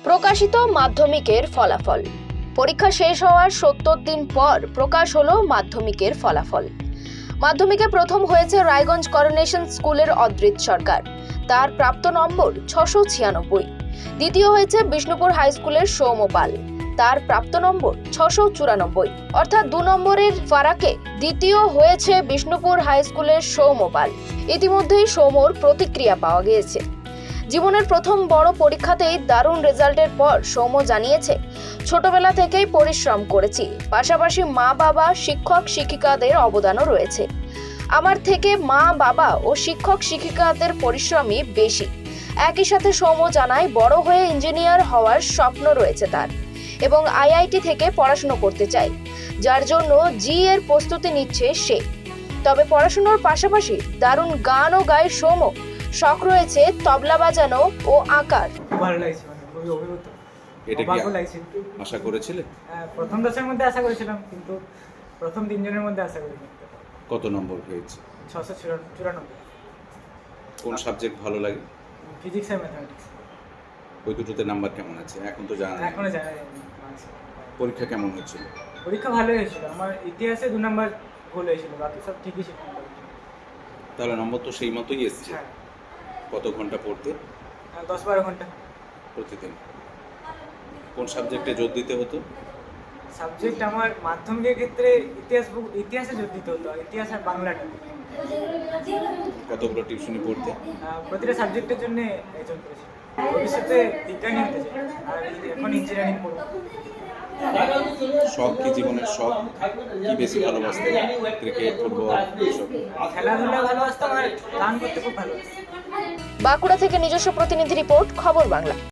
প্রকাশিত মাধ্যমিকের ফলাফল। পরীক্ষা শেষ হওয়ার ৭০ দিন পর প্রকাশ হলো মাধ্যমিকের ফলাফল। মাধ্যমিকে প্রথম হয়েছে রায়গঞ্জ করোনেশন স্কুলের অদ্রিত সরকার, তার প্রাপ্ত নম্বর ৬৯৬। দ্বিতীয় হয়েছে বিষ্ণুপুর হাই স্কুলের সৌম্য পাল, তার প্রাপ্ত নম্বর ৬৯৪। অর্থাৎ ২ নম্বরের ফারাকে দ্বিতীয় হয়েছে বিষ্ণুপুর হাই স্কুলের সৌম্য পাল। ইতিমধ্যেই সৌম্যর প্রতিক্রিয়া পাওয়া গিয়েছে। জীবনের প্রথম বড় পরীক্ষাতেই দারুণ রেজাল্টের পর সৌম্য জানিয়েছে, ছোটবেলা থেকেই পরিশ্রম করেছি, পাশাপাশি মা বাবা, শিক্ষক শিক্ষিকাদের অবদানও রয়েছে। আমার থেকে মা বাবা ও শিক্ষক শিক্ষিকাদের পরিশ্রমই বেশি। একই সাথে সৌম্য জানায়, বড় হয়ে ইঞ্জিনিয়ার হওয়ার স্বপ্ন রয়েছে তার এবং আইআইটি থেকে পড়াশোনা করতে চায়, যার জন্য এর প্রস্তুতি নিচ্ছে সে। তবে পড়াশোনার পাশাপাশি দারুণ গানও গায় সৌম্য। শখ রয়েছে তবলা বাজানো ও আঁকার। ভালো লাগছে, খুবই অভিভূত। এটা কি লাগছে। আশা করেছিলে? প্রথম 10-এর মধ্যে আশা করেছিলাম, কিন্তু প্রথম 3 জনের মধ্যে আশা করিনি। কত নম্বর হয়েছে? 694। কোন সাবজেক্ট ভালো লাগে? ফিজিক্স আর ম্যাথমেটিক্স। ওই দুটোতে নাম্বার কেমন আছে এখন তো জানা নেই। এখনো জানা যায়নি। পরীক্ষা কেমন হয়েছিল? পরীক্ষা ভালোই হয়েছিল। আমার ইতিহাসে 2 নাম্বার ভুল হয়েছিল, বাকি সব ঠিকই ছিল। তাহলে নম্বর তো সেই মতোই এসছে। হ্যাঁ, কত ঘন্টা পড়তে? 10-12 ঘন্টা প্রতিদিন। কোন সাবজেক্টে জোর দিতে হতো? সাবজেক্ট আমার মাধ্যমিকের ক্ষেত্রে ইতিহাসে জোর দিতে হতো, ইতিহাস আর বাংলাটা। কতগুলো টিউশনি পড়তে? প্রতিটা সাবজেক্টের জন্য একজন করেছি। ভবিষ্যতে বিজ্ঞানী হতে চাই, আর এখন ইঞ্জিনিয়ারিং পড়বো। শখ কি, জীবনের শখ কি বেশি ভালোবাসতে? ক্রিকেট, ফুটবল, এসব? খেলাধুলা ভালোবাসতাম আর গান করতে খুব ভালোবাসতাম। বাঁকুড়া থেকে নিজস্ব প্রতিনিধি রিপোর্ট, খবর বাংলা।